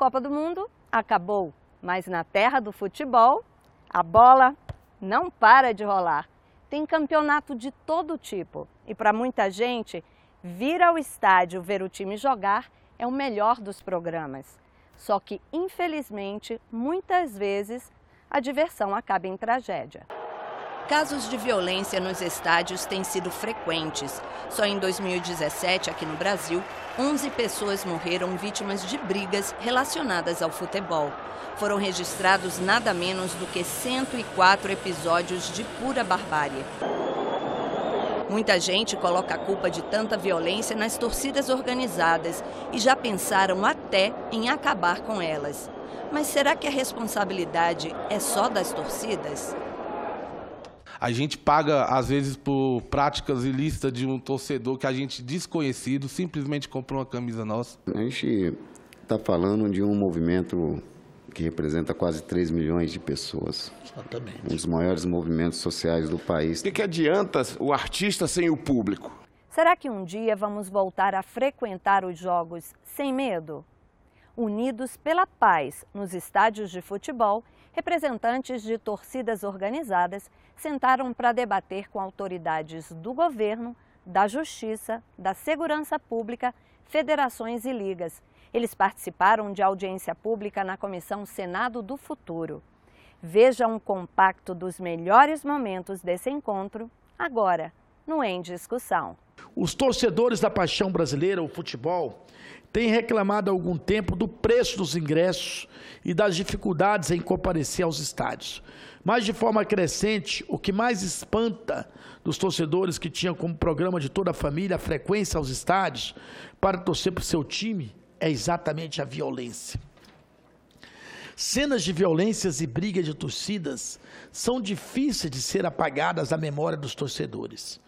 Copa do Mundo acabou, mas na terra do futebol, a bola não para de rolar. Tem campeonato de todo tipo e para muita gente, vir ao estádio ver o time jogar é o melhor dos programas. Só que, infelizmente, muitas vezes a diversão acaba em tragédia. Casos de violência nos estádios têm sido frequentes. Só em 2017, aqui no Brasil, 11 pessoas morreram vítimas de brigas relacionadas ao futebol. Foram registrados nada menos do que 104 episódios de pura barbárie. Muita gente coloca a culpa de tanta violência nas torcidas organizadas e já pensaram até em acabar com elas. Mas será que a responsabilidade é só das torcidas? A gente paga, às vezes, por práticas ilícitas de um torcedor que a gente desconhecido simplesmente comprou uma camisa nossa. A gente está falando de um movimento que representa quase 3 milhões de pessoas. Exatamente. Um dos maiores movimentos sociais do país. O que adianta o artista sem o público? Será que um dia vamos voltar a frequentar os jogos sem medo? Unidos pela paz nos estádios de futebol, representantes de torcidas organizadas sentaram para debater com autoridades do governo, da justiça, da segurança pública, federações e ligas. Eles participaram de audiência pública na Comissão Senado do Futuro. Veja um compacto dos melhores momentos desse encontro, agora, no Em Discussão. Os torcedores da paixão brasileira, o futebol, têm reclamado há algum tempo do preço dos ingressos e das dificuldades em comparecer aos estádios. Mas, de forma crescente, o que mais espanta dos torcedores que tinham como programa de toda a família a frequência aos estádios para torcer para o seu time é exatamente a violência. Cenas de violências e brigas de torcidas são difíceis de ser apagadas da memória dos torcedores.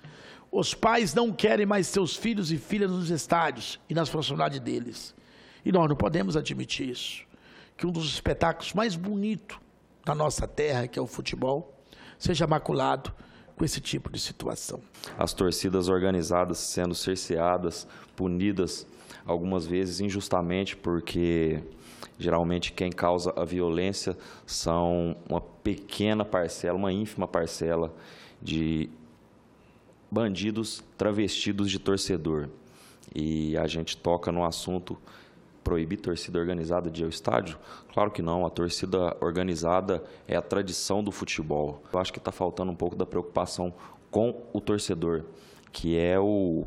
Os pais não querem mais seus filhos e filhas nos estádios e nas proximidades deles. E nós não podemos admitir isso. Que um dos espetáculos mais bonitos da nossa terra, que é o futebol, seja maculado com esse tipo de situação. As torcidas organizadas sendo cerceadas, punidas, algumas vezes injustamente, porque geralmente quem causa a violência são uma pequena parcela, uma ínfima parcela de bandidos travestidos de torcedor. E a gente toca no assunto proibir torcida organizada de ir ao estádio? Claro que não, a torcida organizada é a tradição do futebol. Eu acho que está faltando um pouco da preocupação com o torcedor, que é o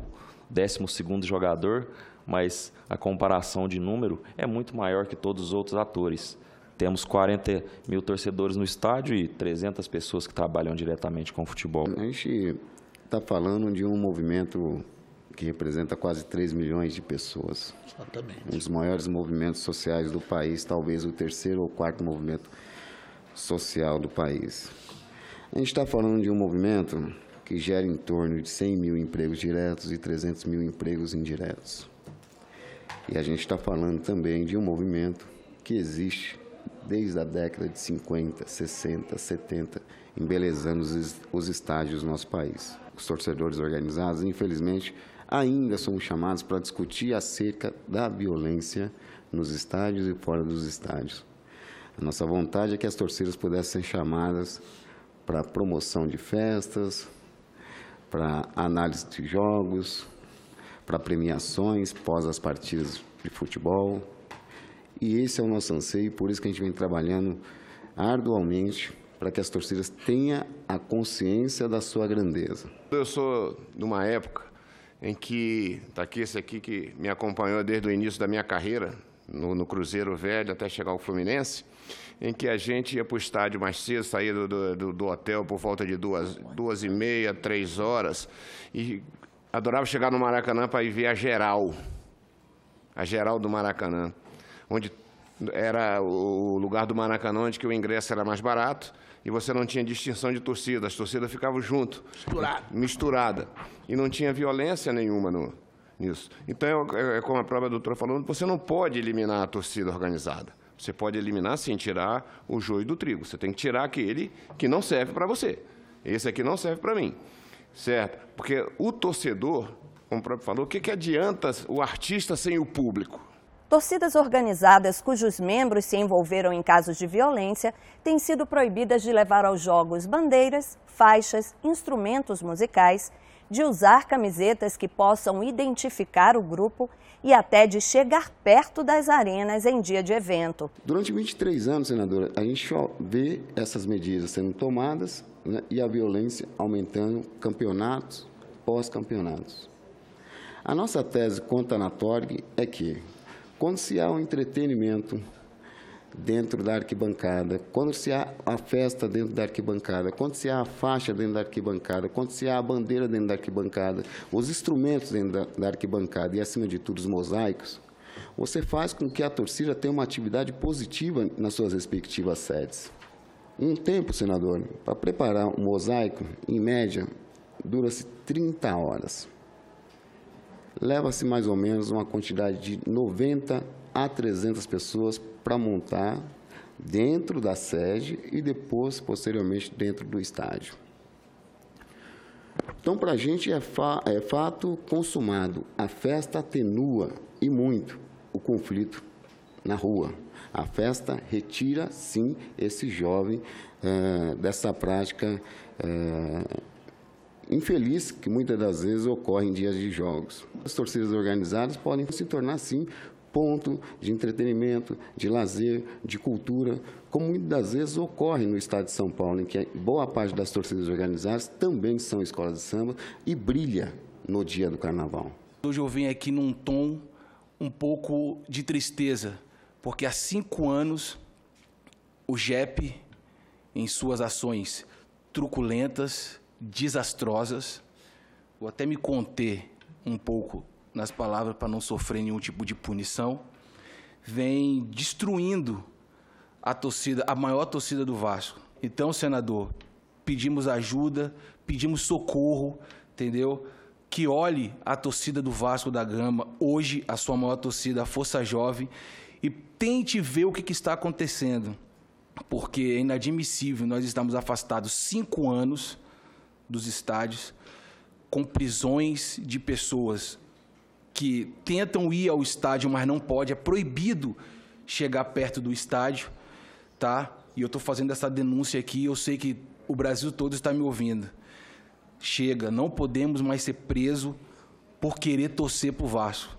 12º jogador, mas a comparação de número é muito maior que todos os outros atores. Temos 40 mil torcedores no estádio e 300 pessoas que trabalham diretamente com o futebol. A gente está falando de um movimento que representa quase 3 milhões de pessoas. Exatamente. Um dos maiores movimentos sociais do país, talvez o 3º ou 4º movimento social do país. A gente está falando de um movimento que gera em torno de 100 mil empregos diretos e 300 mil empregos indiretos. E a gente está falando também de um movimento que existe desde a década de 50, 60, 70, embelezando os estádios do nosso país. Os torcedores organizados, infelizmente, ainda somos chamados para discutir acerca da violência nos estádios e fora dos estádios. A nossa vontade é que as torcidas pudessem ser chamadas para promoção de festas, para análise de jogos, para premiações pós as partidas de futebol. E esse é o nosso anseio, por isso que a gente vem trabalhando arduamente para que as torcidas tenham a consciência da sua grandeza. Eu sou de uma época em que, está aqui esse aqui que me acompanhou desde o início da minha carreira, no Cruzeiro Velho até chegar ao Fluminense, em que a gente ia para o estádio mais cedo, saía do hotel por volta de 2h30, 3 horas, e adorava chegar no Maracanã para ir ver a geral do Maracanã, onde era o lugar do Maracanã onde que o ingresso era mais barato e você não tinha distinção de torcida, as torcidas ficavam junto, misturada, e não tinha violência nenhuma nisso. Então, como a própria doutora falou, você não pode eliminar a torcida organizada. Você pode eliminar, sim, tirar o joio do trigo. Você tem que tirar aquele que não serve para você. Esse aqui não serve para mim, certo? Porque o torcedor, como o próprio falou, o que adianta o artista sem o público? Torcidas organizadas cujos membros se envolveram em casos de violência têm sido proibidas de levar aos jogos bandeiras, faixas, instrumentos musicais, de usar camisetas que possam identificar o grupo e até de chegar perto das arenas em dia de evento. Durante 23 anos, senadora, a gente só vê essas medidas sendo tomadas, né, e a violência aumentando campeonatos pós-campeonatos. A nossa tese quanto à Anatorg é que, quando se há um entretenimento dentro da arquibancada, quando se há a festa dentro da arquibancada, quando se há a faixa dentro da arquibancada, quando se há a bandeira dentro da arquibancada, os instrumentos dentro da arquibancada e, acima de tudo, os mosaicos, você faz com que a torcida tenha uma atividade positiva nas suas respectivas sedes. Um tempo, senador, para preparar um mosaico, em média, dura-se 30 horas. Leva-se mais ou menos uma quantidade de 90 a 300 pessoas para montar dentro da sede e depois, posteriormente, dentro do estádio. Então, para a gente é fato consumado. A festa atenua e muito o conflito na rua. A festa retira, sim, esse jovem dessa prática infeliz que muitas das vezes ocorre em dias de jogos. As torcidas organizadas podem se tornar, sim, ponto de entretenimento, de lazer, de cultura, como muitas das vezes ocorre no estado de São Paulo, em que boa parte das torcidas organizadas também são escolas de samba e brilha no dia do carnaval. Hoje eu venho aqui num tom um pouco de tristeza, porque há 5 anos o JEP, em suas ações truculentas, desastrosas, vou até me conter um pouco nas palavras para não sofrer nenhum tipo de punição, vem destruindo a torcida, a maior torcida do Vasco. Então, senador, pedimos ajuda, pedimos socorro, entendeu? Que olhe a torcida do Vasco da Gama, hoje a sua maior torcida, a Força Jovem, e tente ver o que está acontecendo, porque é inadmissível, nós estamos afastados 5 anos dos estádios, com prisões de pessoas que tentam ir ao estádio, mas não pode, é proibido chegar perto do estádio, tá? E eu estou fazendo essa denúncia aqui, eu sei que o Brasil todo está me ouvindo. Chega, não podemos mais ser presos por querer torcer para o Vasco.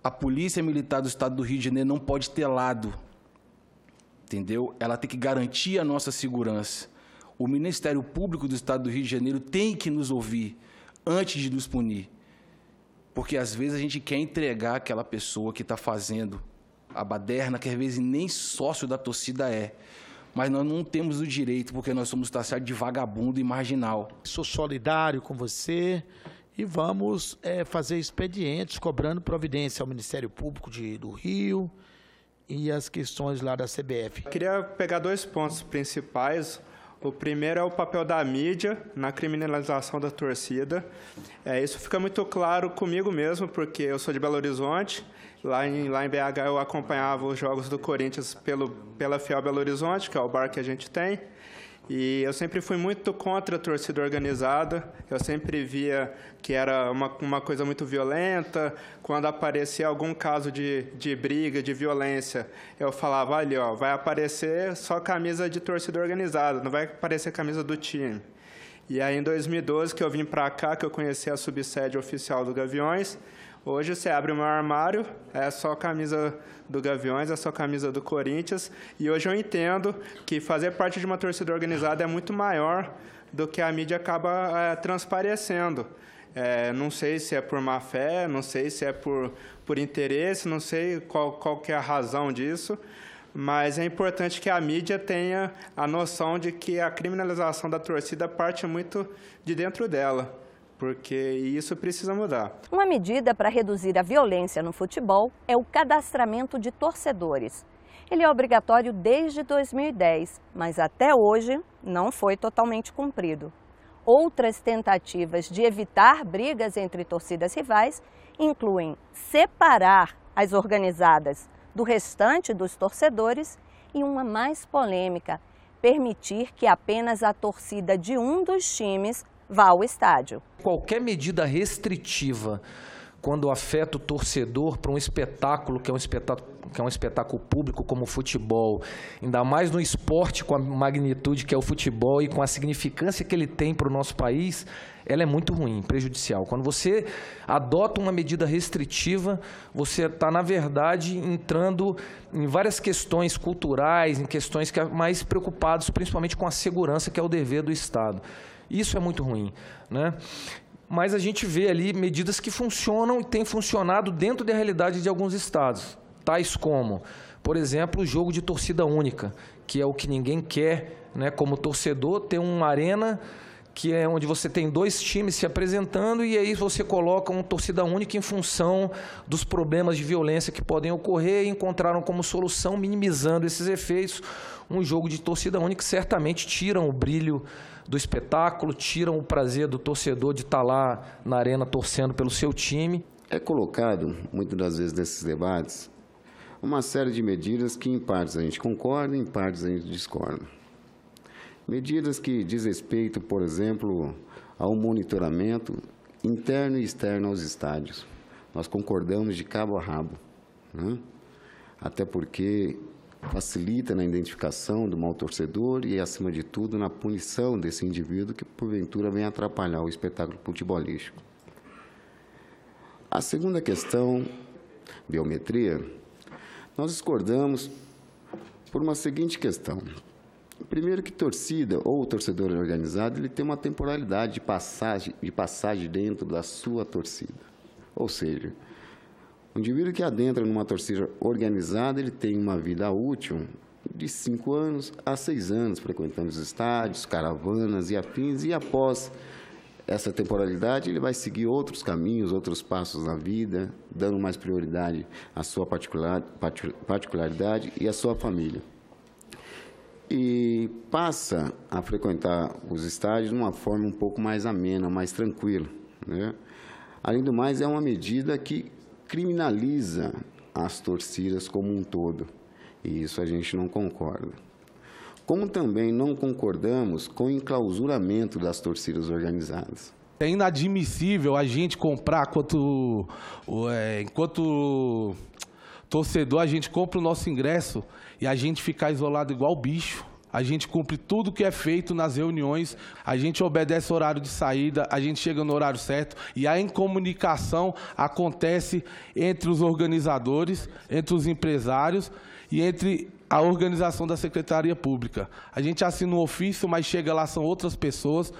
A Polícia Militar do Estado do Rio de Janeiro não pode ter lado, entendeu? Ela tem que garantir a nossa segurança. O Ministério Público do Estado do Rio de Janeiro tem que nos ouvir antes de nos punir. Porque, às vezes, a gente quer entregar aquela pessoa que está fazendo a baderna, que, às vezes, nem sócio da torcida é. Mas nós não temos o direito, porque nós somos taxados de vagabundo e marginal. Sou solidário com você e vamos fazer expedientes cobrando providência ao Ministério Público do Rio e as questões lá da CBF. Eu queria pegar 2 pontos principais. O primeiro é o papel da mídia na criminalização da torcida. Isso fica muito claro comigo mesmo, porque eu sou de Belo Horizonte. Lá em BH eu acompanhava os jogos do Corinthians pela Fiel Belo Horizonte, que é o bar que a gente tem. E eu sempre fui muito contra a torcida organizada. Eu sempre via que era uma coisa muito violenta. Quando aparecia algum caso de briga, de violência, eu falava, ali, ó, vai aparecer só camisa de torcida organizada, não vai aparecer camisa do time. E aí, em 2012, que eu vim para cá, que eu conheci a subsede oficial do Gaviões, hoje você abre o meu armário, é só camisa do Gaviões, é só camisa do Corinthians. E hoje eu entendo que fazer parte de uma torcida organizada é muito maior do que a mídia acaba transparecendo. Não sei se é por má fé, não sei se é por interesse, não sei qual que é a razão disso, mas é importante que a mídia tenha a noção de que a criminalização da torcida parte muito de dentro dela, porque isso precisa mudar. Uma medida para reduzir a violência no futebol é o cadastramento de torcedores. Ele é obrigatório desde 2010, mas até hoje não foi totalmente cumprido. Outras tentativas de evitar brigas entre torcidas rivais incluem separar as organizadas do restante dos torcedores e uma mais polêmica, permitir que apenas a torcida de um dos times vá ao estádio. Qualquer medida restritiva quando afeta o torcedor para um espetáculo que é um espetáculo público como o futebol, ainda mais no esporte com a magnitude que é o futebol e com a significância que ele tem para o nosso país, ela é muito ruim, prejudicial. Quando você adota uma medida restritiva, você está, na verdade, entrando em várias questões culturais, em questões que mais preocupados, principalmente com a segurança, que é o dever do Estado. Isso é muito ruim, né? Mas a gente vê ali medidas que funcionam e têm funcionado dentro da realidade de alguns estados, tais como, por exemplo, o jogo de torcida única, que é o que ninguém quer, né, como torcedor, ter uma arena que é onde você tem dois times se apresentando e aí você coloca uma torcida única em função dos problemas de violência que podem ocorrer e encontraram como solução, minimizando esses efeitos, um jogo de torcida única que certamente tiram o brilho do espetáculo, tiram o prazer do torcedor de estar lá na arena torcendo pelo seu time. É colocado, muitas das vezes nesses debates, uma série de medidas que em partes a gente concorda, em partes a gente discorda. Medidas que diz respeito, por exemplo, ao monitoramento interno e externo aos estádios. Nós concordamos de cabo a rabo, né? Até porque facilita na identificação do mau torcedor e, acima de tudo, na punição desse indivíduo que, porventura, vem atrapalhar o espetáculo futebolístico. A segunda questão, biometria, nós discordamos por uma seguinte questão. Primeiro que torcida ou torcedor organizado, ele tem uma temporalidade de passagem dentro da sua torcida. Ou seja, o indivíduo que adentra numa torcida organizada, ele tem uma vida útil de 5 anos a 6 anos, frequentando os estádios, caravanas e afins, e após essa temporalidade, ele vai seguir outros caminhos, outros passos na vida, dando mais prioridade à sua particularidade e à sua família. E passa a frequentar os estádios de uma forma um pouco mais amena, mais tranquila, né? Além do mais, é uma medida que criminaliza as torcidas como um todo, e isso a gente não concorda. Como também não concordamos com o enclausuramento das torcidas organizadas. É inadmissível a gente comprar, enquanto torcedor, a gente compra o nosso ingresso e a gente ficar isolado igual bicho. A gente cumpre tudo que é feito nas reuniões, a gente obedece o horário de saída, a gente chega no horário certo e a incomunicação acontece entre os organizadores, entre os empresários e entre a organização da Secretaria Pública. A gente assina um ofício, mas chega lá, são outras pessoas.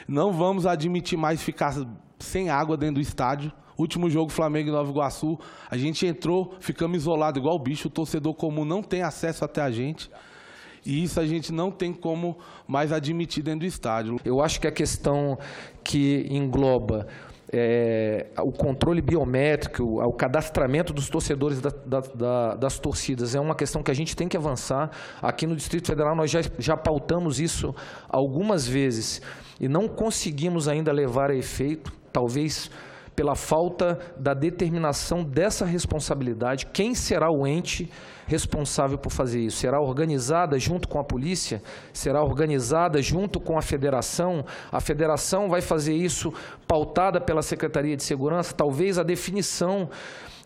Não vamos admitir mais ficar sem água dentro do estádio. Último jogo, Flamengo e Nova Iguaçu, a gente entrou, ficamos isolados igual bicho, o torcedor comum não tem acesso até a gente. E isso a gente não tem como mais admitir dentro do estádio. Eu acho que a questão que engloba o controle biométrico, o cadastramento dos torcedores das torcidas é uma questão que a gente tem que avançar. Aqui no Distrito Federal nós já pautamos isso algumas vezes e não conseguimos ainda levar a efeito, talvez pela falta da determinação dessa responsabilidade. Quem será o ente responsável por fazer isso? Será organizada junto com a polícia? Será organizada junto com a federação? A federação vai fazer isso pautada pela Secretaria de Segurança? Talvez a definição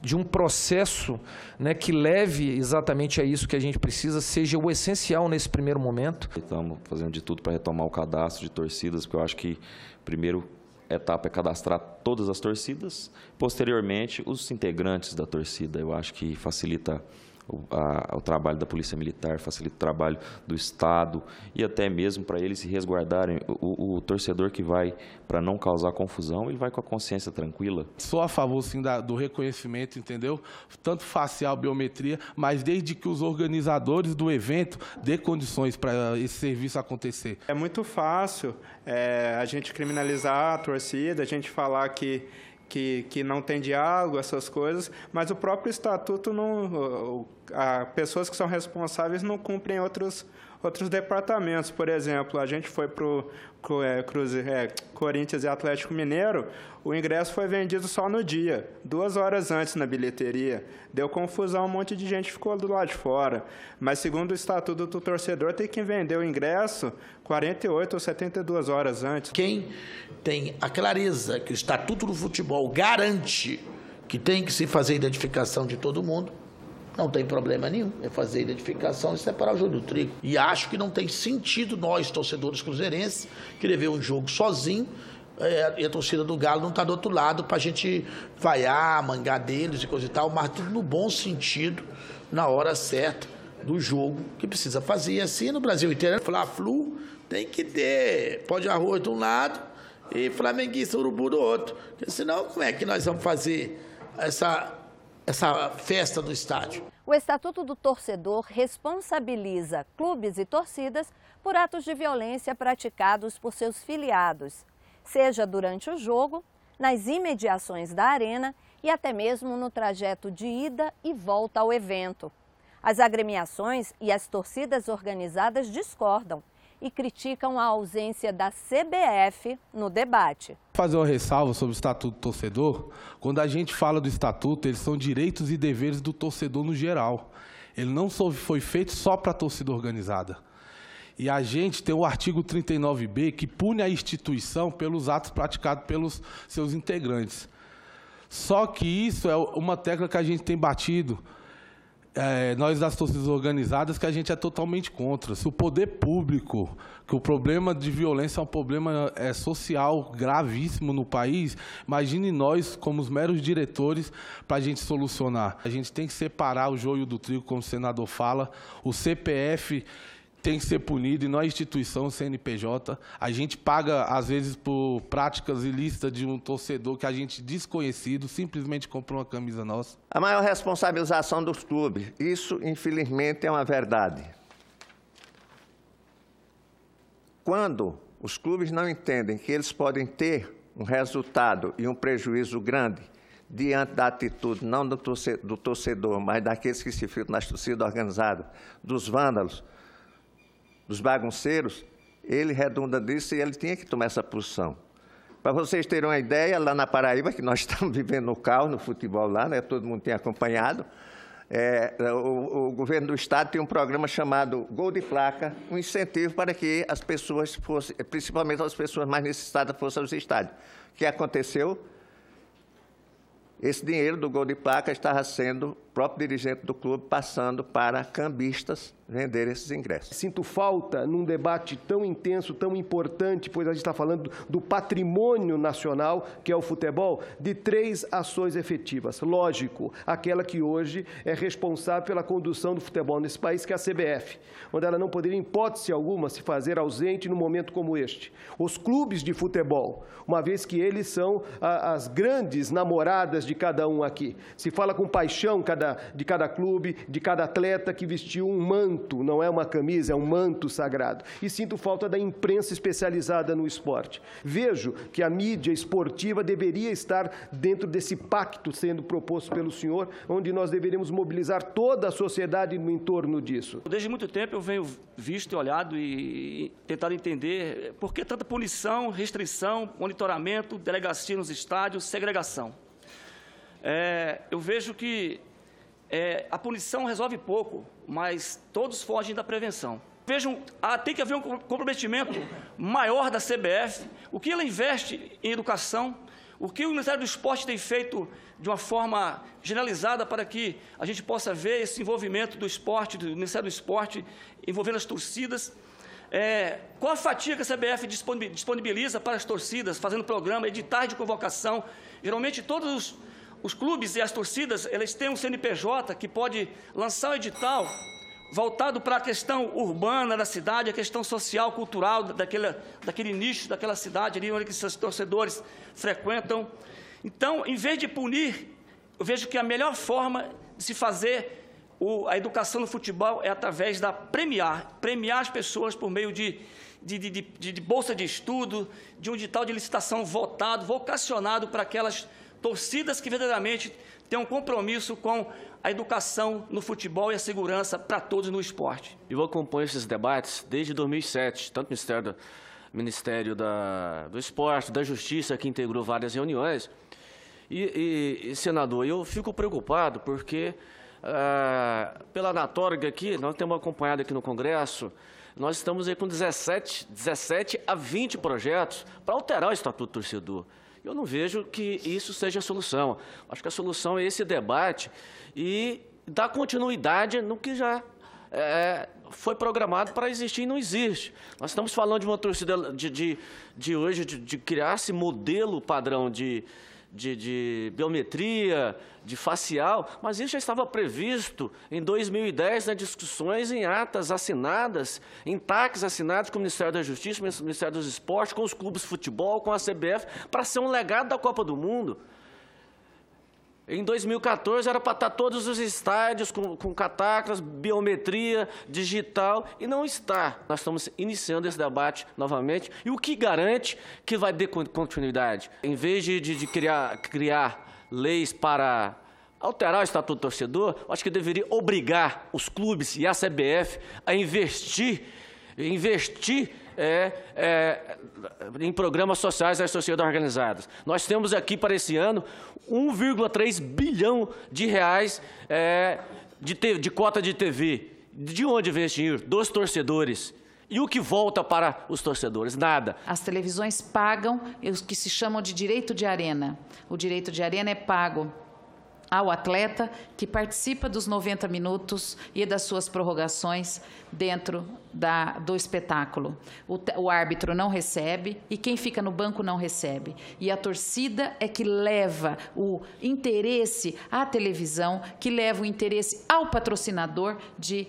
de um processo, né, que leve exatamente a isso que a gente precisa seja o essencial nesse primeiro momento. Estamos fazendo de tudo para retomar o cadastro de torcidas, porque eu acho que primeiro etapa é cadastrar todas as torcidas, posteriormente os integrantes da torcida. Eu acho que facilita o trabalho da Polícia Militar, facilita o trabalho do Estado e até mesmo para eles se resguardarem. O torcedor que vai para não causar confusão, ele vai com a consciência tranquila. Sou a favor, sim, do reconhecimento, entendeu? Tanto facial, biometria, mas desde que os organizadores do evento dê condições para esse serviço acontecer. É muito fácil a gente criminalizar a torcida, a gente falar que não tem diálogo, essas coisas, mas o próprio estatuto, pessoas que são responsáveis não cumprem outros departamentos. Por exemplo, a gente foi para o Corinthians e Atlético Mineiro, o ingresso foi vendido só no dia, 2 horas antes na bilheteria. Deu confusão, um monte de gente ficou do lado de fora. Mas, segundo o estatuto do torcedor, tem que vender o ingresso 48 ou 72 horas antes. Quem tem a clareza que o Estatuto do Futebol garante que tem que se fazer a identificação de todo mundo, não tem problema nenhum. É fazer a identificação e separar o joio do trigo. E acho que não tem sentido nós, torcedores cruzeirenses, querer ver um jogo sozinho e a torcida do Galo não está do outro lado para a gente vaiar, mangar deles e coisa e tal, mas tudo no bom sentido, na hora certa do jogo que precisa fazer. E assim no Brasil inteiro, Fla-Flu tem que ter pó de arroz de um lado e flamenguista urubu do outro. Porque senão, como é que nós vamos fazer essa festa do estádio? O Estatuto do Torcedor responsabiliza clubes e torcidas por atos de violência praticados por seus filiados, seja durante o jogo, nas imediações da arena e até mesmo no trajeto de ida e volta ao evento. As agremiações e as torcidas organizadas discordam e criticam a ausência da CBF no debate. Fazer uma ressalva sobre o Estatuto do Torcedor. Quando a gente fala do Estatuto, eles são direitos e deveres do torcedor no geral. Ele não foi feito só para a torcida organizada. E a gente tem o artigo 39B, que pune a instituição pelos atos praticados pelos seus integrantes. Só que isso é uma tecla que a gente tem batido, nós das torcidas organizadas, que a gente é totalmente contra. Se o poder público, que o problema de violência é um problema social gravíssimo no país, imagine nós, como os meros diretores, para a gente solucionar. A gente tem que separar o joio do trigo, como o senador fala, o CPF tem que ser punido e não a instituição, o CNPJ. A gente paga, às vezes, por práticas ilícitas de um torcedor que a gente desconhecido simplesmente comprou uma camisa nossa. A maior responsabilização dos clubes, isso, infelizmente, é uma verdade. Quando os clubes não entendem que eles podem ter um resultado e um prejuízo grande diante da atitude, não do torcedor, mas daqueles que se filtram nas torcidas organizadas, dos vândalos, dos bagunceiros, ele redunda disso e ele tinha que tomar essa posição. Para vocês terem uma ideia, lá na Paraíba, que nós estamos vivendo no caos, no futebol lá, né, todo mundo tem acompanhado, o governo do estado tem um programa chamado Gol de Placa, um incentivo para que as pessoas fossem, principalmente as pessoas mais necessitadas, fossem aos estádios. O que aconteceu? Esse dinheiro do Gol de Placa estava sendo o próprio dirigente do clube passando para cambistas vender esses ingressos. Sinto falta, num debate tão intenso, tão importante, pois a gente está falando do patrimônio nacional, que é o futebol, de 3 ações efetivas. Lógico, aquela que hoje é responsável pela condução do futebol nesse país, que é a CBF, onde ela não poderia, em hipótese alguma, se fazer ausente num momento como este. Os clubes de futebol, uma vez que eles são as grandes namoradas de cada um aqui. Se fala com paixão de cada clube, de cada atleta que vestiu um manto, não é uma camisa, é um manto sagrado. E sinto falta da imprensa especializada no esporte. Vejo que a mídia esportiva deveria estar dentro desse pacto sendo proposto pelo senhor, onde nós deveríamos mobilizar toda a sociedade no entorno disso. Desde muito tempo eu venho visto e olhado e tentado entender por que tanta punição, restrição, monitoramento, delegacia nos estádios, segregação. Eu vejo que a punição resolve pouco, mas todos fogem da prevenção. Vejam, tem que haver um comprometimento maior da CBF, o que ela investe em educação, o que o Ministério do Esporte tem feito de uma forma generalizada para que a gente possa ver esse envolvimento do esporte, do Ministério do Esporte, envolvendo as torcidas. Qual a fatia que a CBF disponibiliza para as torcidas, fazendo programa, editais de convocação. Geralmente todos os clubes e as torcidas, eles têm um CNPJ que pode lançar um edital voltado para a questão urbana da cidade, a questão social, cultural daquele nicho, daquela cidade ali onde esses torcedores frequentam. Então, em vez de punir, eu vejo que a melhor forma de se fazer a educação no futebol é através da premiar as pessoas por meio de bolsa de estudo, de um edital de licitação vocacionado para aquelas torcidas que verdadeiramente têm um compromisso com a educação no futebol e a segurança para todos no esporte. Eu acompanho esses debates desde 2007, tanto o Ministério do Esporte, da Justiça, que integrou várias reuniões. Senador, eu fico preocupado porque, pela anatórica aqui, nós temos acompanhado aqui no Congresso, nós estamos aí com 17 a 20 projetos para alterar o Estatuto do Torcedor. Eu não vejo que isso seja a solução. Acho que a solução é esse debate e dar continuidade no que já foi programado para existir e não existe. Nós estamos falando de uma torcida de hoje, de criar esse modelo padrão de biometria, de facial, mas isso já estava previsto em 2010 nas discussões em atas assinadas, em TACs assinados com o Ministério da Justiça, com o Ministério dos Esportes, com os clubes de futebol, com a CBF, para ser um legado da Copa do Mundo. Em 2014 era para estar todos os estádios com catacras, biometria digital, e não está. Nós estamos iniciando esse debate novamente, e o que garante que vai ter continuidade? Em vez de criar leis para alterar o Estatuto do Torcedor, acho que deveria obrigar os clubes e a CBF a investir em programas sociais das sociedades organizadas. Nós temos aqui para esse ano 1,3 bilhão de reais de cota de TV. De onde vem esse dinheiro? Dos torcedores. E o que volta para os torcedores? Nada. As televisões pagam os que se chamam de direito de arena. O direito de arena é pago ao atleta que participa dos 90 minutos e das suas prorrogações dentro do espetáculo. O árbitro não recebe e quem fica no banco não recebe. E a torcida é que leva o interesse à televisão, que leva o interesse ao patrocinador de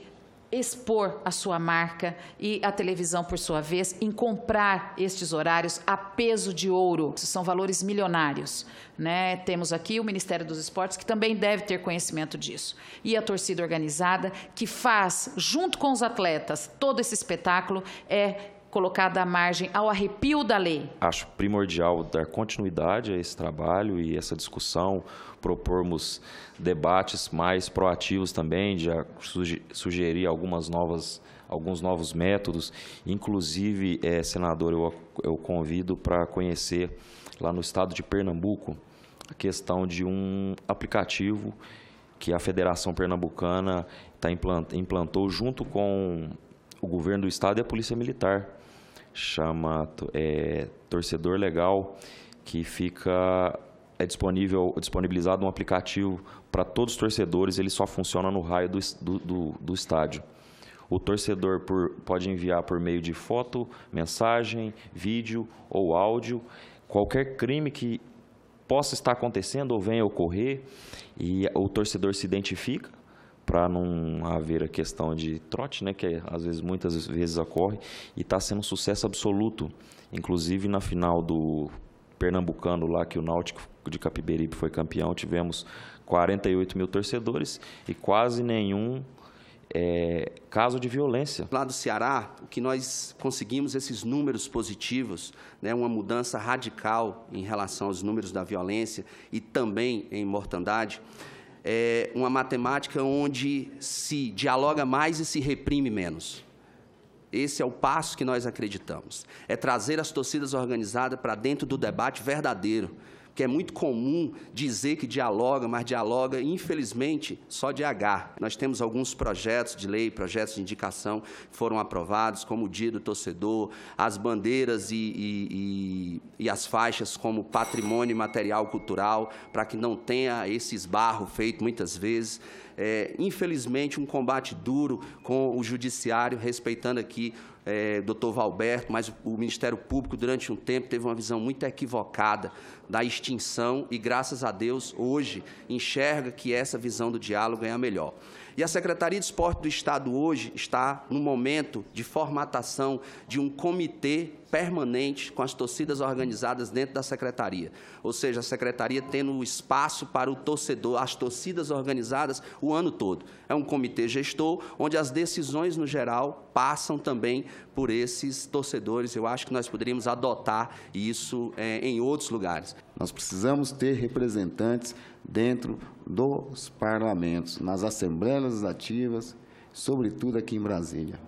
expor a sua marca e a televisão, por sua vez, em comprar estes horários a peso de ouro. São valores milionários, né? Temos aqui o Ministério dos Esportes, que também deve ter conhecimento disso. E a torcida organizada, que faz, junto com os atletas, todo esse espetáculo, é colocada à margem ao arrepio da lei. Acho primordial dar continuidade a esse trabalho e essa discussão, propormos debates mais proativos também, de sugerir alguns novos métodos. Inclusive, senador, eu convido para conhecer lá no estado de Pernambuco a questão de um aplicativo que a Federação Pernambucana implantou junto com o governo do estado e a Polícia Militar. Chama Torcedor Legal, que fica disponibilizado um aplicativo para todos os torcedores. Ele só funciona no raio do estádio. O torcedor pode enviar por meio de foto, mensagem, vídeo ou áudio qualquer crime que possa estar acontecendo ou venha ocorrer, e o torcedor se identifica para não haver a questão de trote, né, que muitas vezes ocorre, e está sendo um sucesso absoluto. Inclusive, na final do Pernambucano, lá que o Náutico de Capiberibe foi campeão, tivemos 48 mil torcedores e quase nenhum caso de violência. Lá do Ceará, o que nós conseguimos, esses números positivos, né, uma mudança radical em relação aos números da violência e também em mortandade, é uma matemática onde se dialoga mais e se reprime menos. Esse é o passo que nós acreditamos. É trazer as torcidas organizadas para dentro do debate verdadeiro, que é muito comum dizer que dialoga, mas dialoga, infelizmente, só de H. Nós temos alguns projetos de lei, projetos de indicação que foram aprovados, como o Dia do Torcedor, as bandeiras e as faixas como patrimônio imaterial cultural, para que não tenha esse esbarro feito muitas vezes. Infelizmente, um combate duro com o Judiciário, respeitando aqui Dr. Valberto, mas o Ministério Público, durante um tempo, teve uma visão muito equivocada da extinção e, graças a Deus, hoje enxerga que essa visão do diálogo é a melhor. E a Secretaria de Esporte do Estado hoje está no momento de formatação de um comitê permanente com as torcidas organizadas dentro da Secretaria. Ou seja, a Secretaria tendo espaço para o torcedor, as torcidas organizadas o ano todo. É um comitê gestor, onde as decisões, no geral, passam também por esses torcedores. Eu acho que nós poderíamos adotar isso em outros lugares. Nós precisamos ter representantes dentro dos parlamentos, nas assembleias legislativas, sobretudo aqui em Brasília.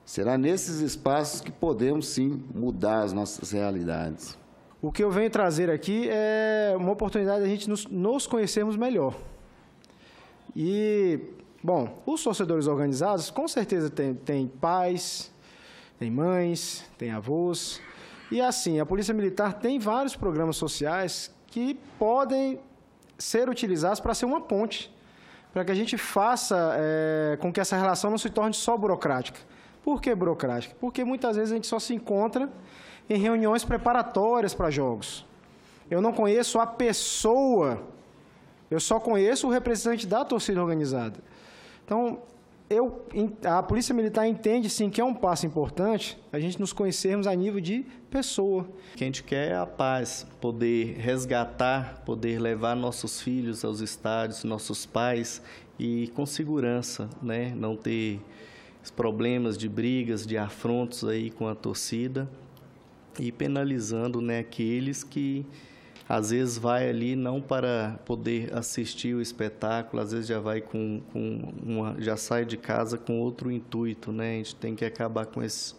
Será nesses espaços que podemos, sim, mudar as nossas realidades. O que eu venho trazer aqui é uma oportunidade de a gente nos conhecermos melhor. E, bom, os torcedores organizados, com certeza, têm pais, têm mães, têm avós, E assim, a Polícia Militar tem vários programas sociais que podem ser utilizados para ser uma ponte, para que a gente faça com que essa relação não se torne só burocrática. Por que burocrática? Porque muitas vezes a gente só se encontra em reuniões preparatórias para jogos. Eu não conheço a pessoa, eu só conheço o representante da torcida organizada. Então, a Polícia Militar entende, sim, que é um passo importante a gente nos conhecermos a nível de pessoa. O que a gente quer é a paz, poder resgatar, poder levar nossos filhos aos estádios, nossos pais, e com segurança, né? Não ter problemas de brigas, de afrontos aí com a torcida e penalizando, né, aqueles que às vezes vai ali não para poder assistir o espetáculo, às vezes já vai já sai de casa com outro intuito, né? A gente tem que acabar com essa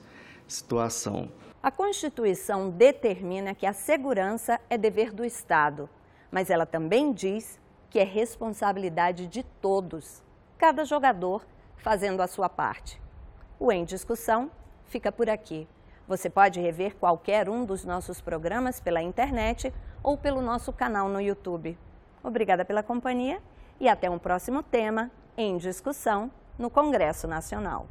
situação. A Constituição determina que a segurança é dever do Estado, mas ela também diz que é responsabilidade de todos, cada jogador fazendo a sua parte. O Em Discussão fica por aqui. Você pode rever qualquer um dos nossos programas pela internet ou pelo nosso canal no YouTube. Obrigada pela companhia e até um próximo tema em discussão no Congresso Nacional.